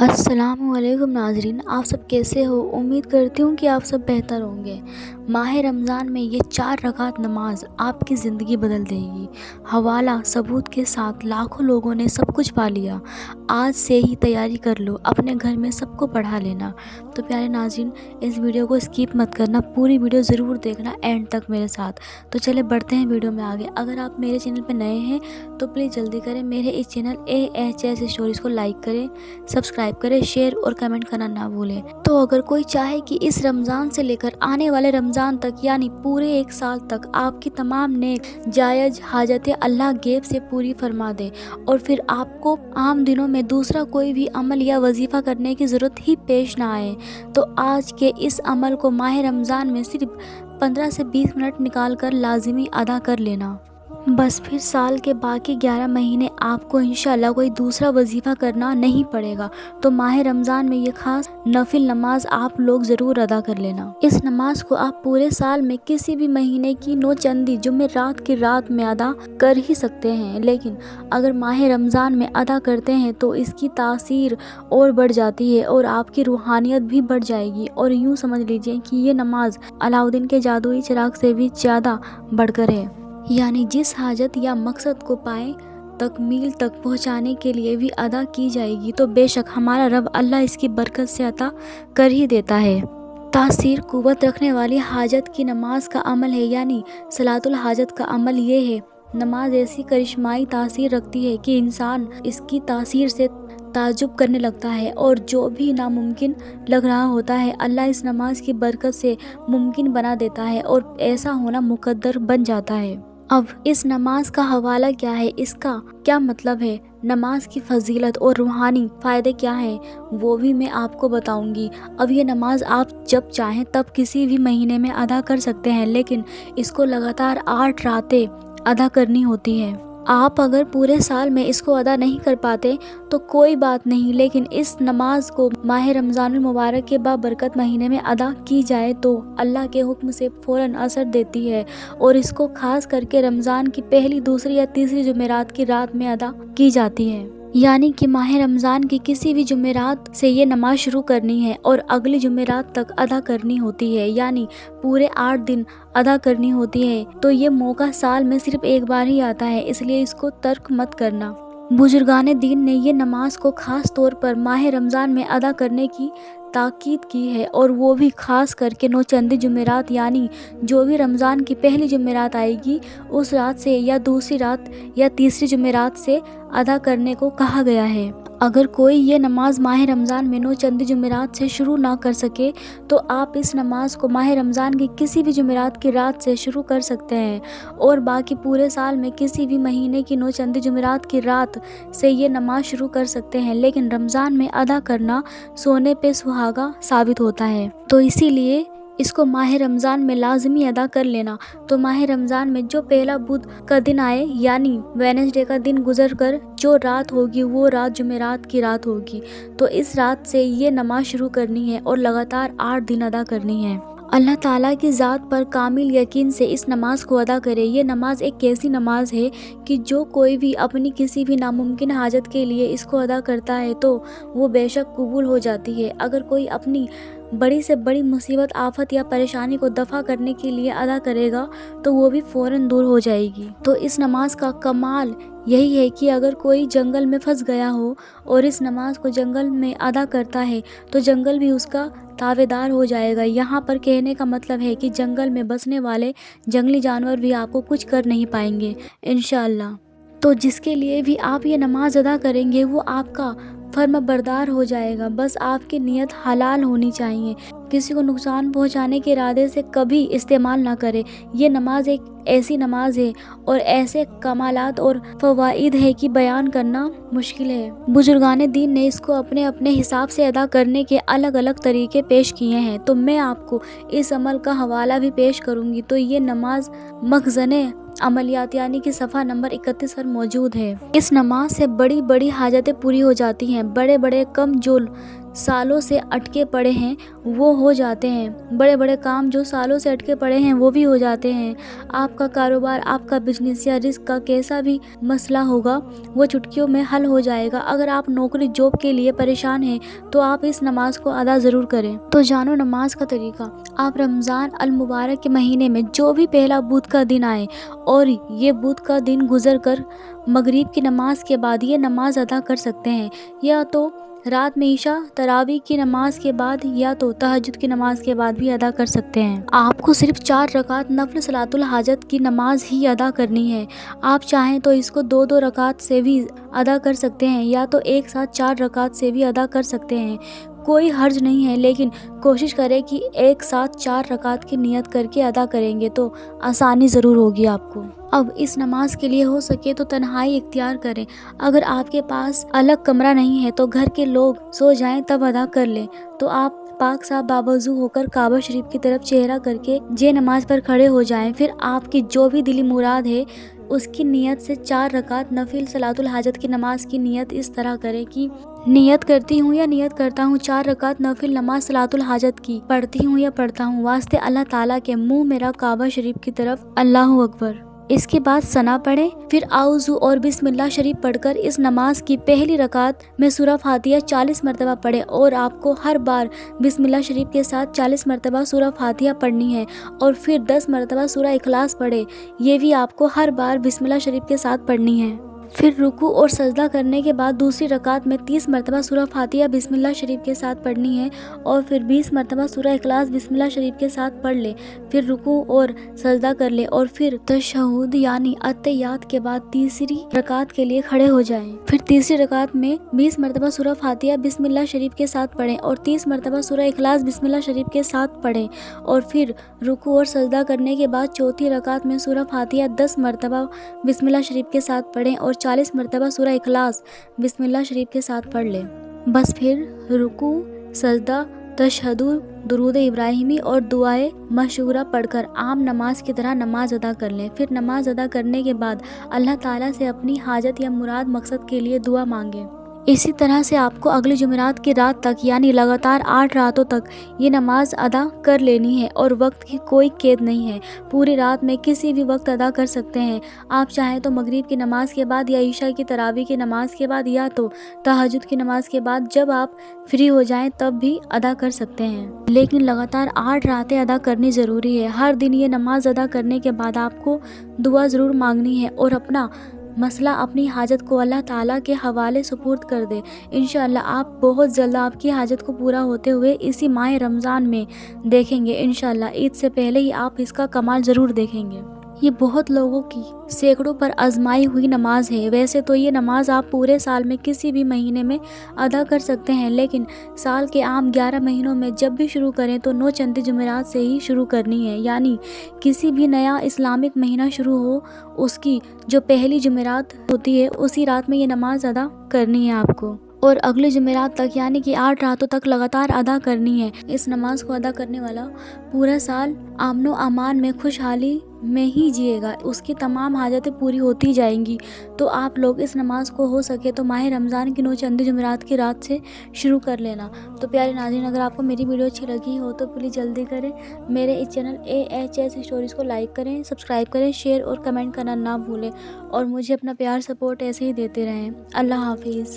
अस्सलाम वालेकुम नाज़रीन, आप सब कैसे हो। उम्मीद करती हूँ कि आप सब बेहतर होंगे। माह रमज़ान में ये 4 रकात नमाज आपकी ज़िंदगी बदल देगी। हवाला सबूत के साथ लाखों लोगों ने सब कुछ पा लिया। आज से ही तैयारी कर लो, अपने घर में सबको पढ़ा लेना। तो प्यारे नाज़रीन, इस वीडियो को स्किप मत करना, पूरी वीडियो ज़रूर देखना एंड तक मेरे साथ। तो चले बढ़ते हैं वीडियो में आगे। अगर आप मेरे चैनल पर नए हैं तो प्लीज़ जल्दी करें, मेरे इस चैनल AHS स्टोरीज़ को लाइक करें, सब्सक्राइब करें, शेयर और कमेंट करना ना भूलें। तो अगर कोई चाहे कि इस रमज़ान से लेकर आने वाले रमज़ान तक यानी पूरे 1 साल तक आपकी तमाम नेक जायज़ हाजतें अल्लाह गैब से पूरी फरमा दे और फिर आपको आम दिनों में दूसरा कोई भी अमल या वजीफ़ा करने की ज़रूरत ही पेश ना आए, तो आज के इस अमल को माह रमज़ान में सिर्फ 15 से 20 मिनट निकाल कर लाजिमी अदा कर लेना। बस फिर साल के बाकी 11 महीने आपको इंशाल्लाह कोई दूसरा वजीफ़ा करना नहीं पड़ेगा। तो माह रमज़ान में ये खास नफिल नमाज आप लोग ज़रूर अदा कर लेना। इस नमाज को आप पूरे साल में किसी भी महीने की नौचंदी जुमेरात की रात में अदा कर ही सकते हैं, लेकिन अगर माह रमज़ान में अदा करते हैं तो इसकी तासीर और बढ़ जाती है और आपकी रूहानियत भी बढ़ जाएगी। और यूँ समझ लीजिए कि ये नमाज अलाउद्दीन के जादुई चिराग से भी ज़्यादा बढ़कर है, यानी जिस हाजत या मकसद को पाए तकमील तक पहुंचाने के लिए भी अदा की जाएगी। तो बेशक हमारा रब अल्लाह इसकी बरकत से अता कर ही देता है। तासीर कुव्वत रखने वाली हाजत की नमाज का अमल है, यानी सलातुल हाजत का अमल ये है। नमाज ऐसी करिश्माई तासीर रखती है कि इंसान इसकी तासीर से ताज्जुब करने लगता है और जो भी नामुमकिन लग रहा होता है अल्लाह इस नमाज की बरकत से मुमकिन बना देता है और ऐसा होना मुकद्दर बन जाता है। अब इस नमाज का हवाला क्या है, इसका क्या मतलब है, नमाज की फजीलत और रूहानी फ़ायदे क्या हैं, वो भी मैं आपको बताऊंगी। अब ये नमाज आप जब चाहें तब किसी भी महीने में अदा कर सकते हैं, लेकिन इसको लगातार 8 रातें अदा करनी होती है। आप अगर पूरे साल में इसको अदा नहीं कर पाते तो कोई बात नहीं, लेकिन इस नमाज को माह रमज़ानुल मुबारक के बाबरकत महीने में अदा की जाए तो अल्लाह के हुक्म से फ़ौरन असर देती है। और इसको खास करके रमज़ान की पहली, दूसरी या तीसरी जुमेरात की रात में अदा की जाती है, यानी कि माह रमज़ान की किसी भी जुमेरात से ये नमाज शुरू करनी है और अगली जुमेरात तक अदा करनी होती है, यानी पूरे 8 दिन अदा करनी होती है। तो ये मौका साल में सिर्फ एक बार ही आता है, इसलिए इसको तर्क मत करना। बुजुर्गान दीन ने ये नमाज को ख़ास तौर पर माह रमज़ान में अदा करने की ताकीद की है, और वो भी ख़ास करके नौचंदी जुमेरात, यानी जो भी रमज़ान की पहली जुमेरात आएगी उस रात से या दूसरी रात या तीसरी जुमेरात से अदा करने को कहा गया है। अगर कोई ये नमाज माह रमज़ान में नौचंदी जुमेरात से शुरू ना कर सके तो आप इस नमाज को माह रमज़ान की किसी भी जुमेरात की रात से शुरू कर सकते हैं और बाकी पूरे साल में किसी भी महीने की नौचंदी जुमेरात की रात से ये नमाज शुरू कर सकते हैं, लेकिन रमज़ान में अदा करना सोने पे सुहागा साबित होता है, तो इसीलिए इसको माह रमज़ान में लाजमी अदा कर लेना। तो माह रमज़ान में जो पहला बुध का दिन आए, यानी वेडनेसडे का दिन गुजर कर जो रात होगी वो रात जुमेरात की रात होगी, तो इस रात से ये नमाज शुरू करनी है और लगातार 8 दिन अदा करनी है। अल्लाह ताला की ज़ात पर कामिल यकीन से इस नमाज को अदा करे। ये नमाज एक ऐसी नमाज है कि जो कोई भी अपनी किसी भी नामुमकिन हाजत के लिए इसको अदा करता है तो वो बेशक कबूल हो जाती है। अगर कोई अपनी बड़ी से बड़ी मुसीबत, आफत या परेशानी को दफ़ा करने के लिए अदा करेगा तो वो भी फ़ौरन दूर हो जाएगी। तो इस नमाज का कमाल यही है कि अगर कोई जंगल में फंस गया हो और इस नमाज को जंगल में अदा करता है तो जंगल भी उसका तावेदार हो जाएगा। यहाँ पर कहने का मतलब है कि जंगल में बसने वाले जंगली जानवर भी आपको कुछ कर नहीं पाएंगे इंशाअल्लाह। तो जिसके लिए भी आप ये नमाज अदा करेंगे वो आपका फर्माबरदार हो जाएगा। बस आपकी नीयत हलाल होनी चाहिए, किसी को नुकसान पहुंचाने के इरादे से कभी इस्तेमाल ना करें। ये नमाज एक ऐसी नमाज है और ऐसे कमालात और फ़वाइद है कि बयान करना मुश्किल है। बुजुर्गान दीन ने इसको अपने अपने हिसाब से अदा करने के अलग अलग तरीके पेश किए हैं, तो मैं आपको इस अमल का हवाला भी पेश करूँगी। तो ये नमाज मखज़ने अमलियात यानी कि सफ़ा नंबर 31 पर मौजूद है। इस नमाज से बड़ी बड़ी हाजतें पूरी हो जाती हैं। बड़े बड़े कम जो सालों से अटके पड़े हैं वो हो जाते हैं, बड़े बड़े काम जो सालों से अटके पड़े हैं वो भी हो जाते हैं। आपका कारोबार, आपका बिजनेस या रिस्क का कैसा भी मसला होगा वो चुटकियों में हल हो जाएगा। अगर आप नौकरी जॉब के लिए परेशान हैं तो आप इस नमाज को अदा ज़रूर करें। तो जानो नमाज का तरीका। आप रमज़ान अल मुबारक के महीने में जो भी पहला बुध का दिन आए और ये बुध का दिन गुजर कर मगरिब की नमाज के बाद ये नमाज अदा कर सकते हैं, या तो रात में ईशा तरावी की नमाज के बाद या तो तहज्जुद की नमाज के बाद भी अदा कर सकते हैं। आपको सिर्फ 4 रकात नफल सलातुल हाजत की नमाज ही अदा करनी है। आप चाहें तो इसको 2-2 रकात से भी अदा कर सकते हैं, या तो एक साथ 4 रकात से भी अदा कर सकते हैं। कोई हर्ज नहीं है, लेकिन कोशिश करें कि एक साथ 4 रकात की नियत करके अदा करेंगे तो आसानी ज़रूर होगी आपको। अब इस नमाज के लिए हो सके तो तन्हाई इख्तियार करें। अगर आपके पास अलग कमरा नहीं है तो घर के लोग सो जाएं तब अदा कर लें। तो आप पाक साफ बावजू होकर काबा शरीफ की तरफ चेहरा करके जे नमाज पर खड़े हो जाएं। फिर आपकी जो भी दिली मुराद है उसकी नियत से 4 रकात नफिल सलातुल हाजत की नमाज की नियत इस तरह करें कि नियत करती हूँ या नियत करता हूँ 4 रकात नफिल नमाज सलातुल हाजत की पढ़ती हूँ या पढ़ता हूँ वास्ते अल्लाह ताला के, मुँह मेरा काबा शरीफ की तरफ, अल्लाहु अकबर। इसके बाद सना पढ़ें। फिर आउज़ू और बिस्मिल्लाह शरीफ पढ़कर इस नमाज की पहली रकात में सूरह फातिहा 40 मरतबा पढ़ें और आपको हर बार बिस्मिल्लाह शरीफ के साथ 40 मरतबा सूरह फातिहा पढ़नी है और फिर 10 मरतबा सूरह इखलास पढ़ें। ये भी आपको हर बार बिस्मिल्लाह शरीफ के साथ पढ़नी है। फिर रुकू और सजदा करने के बाद दूसरी रकात में 30 मरतबा सूरह फातिहा बिस्मिल्लाह शरीफ के साथ पढ़नी है और फिर 20 मरतबा सूरह इखलास बिस्मिल्लाह शरीफ के साथ पढ़ ले। फिर रुकू और सजदा कर ले और फिर तशहुद यानी अत्तहियात के बाद तीसरी रकात के लिए खड़े हो जाएं। फिर तीसरी रकात में 20 मरतबा सूरह फातिहा बिस्मिल्लाह शरीफ के साथ पढ़ें और 30 मरतबा सूरह इखलास बिस्मिल्लाह शरीफ के साथ पढ़ें और फिर रुकू और सजदा करने के बाद चौथी रकात में सूरह फातिहा 10 मरतबा बिस्मिल्लाह शरीफ के साथ पढ़ें और 40 मरतबा सूरह इखलास बिस्मिल्लाह शरीफ के साथ पढ़ लें। बस फिर रुकू, सजदा, तशहदु, दुरूद इब्राहिमी और दुआए मशहूरा पढ़कर आम नमाज की तरह नमाज अदा कर लें। फिर नमाज अदा करने के बाद अल्लाह ताला से अपनी हाजत या मुराद मकसद के लिए दुआ मांगें। इसी तरह से आपको अगले जुमेरात की रात तक यानी लगातार 8 रातों तक ये नमाज अदा कर लेनी है और वक्त की कोई कैद नहीं है। पूरी रात में किसी भी वक्त अदा कर सकते हैं। आप चाहें तो मगरिब की नमाज के बाद या ईशा की तरावी की नमाज के बाद या तो तहज्जुद की नमाज के बाद जब आप फ्री हो जाएं तब भी अदा कर सकते हैं, लेकिन लगातार 8 रातें अदा करनी ज़रूरी है। हर दिन ये नमाज अदा करने के बाद आपको दुआ ज़रूर मांगनी है और अपना मसला, अपनी हाजत को अल्लाह ताला के हवाले सुपुर्द कर दे। इंशाअल्लाह आप बहुत जल्द आपकी हाजत को पूरा होते हुए इसी माह रमज़ान में देखेंगे। इंशाअल्लाह ईद से पहले ही आप इसका कमाल ज़रूर देखेंगे। ये बहुत लोगों की सैकड़ों पर आजमाई हुई नमाज है। वैसे तो ये नमाज आप पूरे साल में किसी भी महीने में अदा कर सकते हैं, लेकिन साल के आम 11 महीनों में जब भी शुरू करें तो 9 चंदी जुमेरात से ही शुरू करनी है। यानी किसी भी नया इस्लामिक महीना शुरू हो उसकी जो पहली जुमेरात होती है उसी रात में ये नमाज अदा करनी है आपको और अगले जुमेरात तक यानी कि 8 रातों तक लगातार अदा करनी है। इस नमाज को अदा करने वाला पूरा साल अमन व अमान में खुशहाली में ही जिएगा, उसकी तमाम हाजतें पूरी होती जाएंगी। तो आप लोग इस नमाज को हो सके तो माह रमज़ान की 9 चंदी जुमेरात की रात से शुरू कर लेना। तो प्यारे नाज़रीन, अगर आपको मेरी वीडियो अच्छी लगी हो तो प्लीज़ जल्दी करें मेरे इस चैनल AHS स्टोरीज़ को लाइक करें, सब्सक्राइब करें, शेयर और कमेंट करना ना भूलें और मुझे अपना प्यार सपोर्ट ऐसे ही देते रहें। अल्लाह हाफिज़।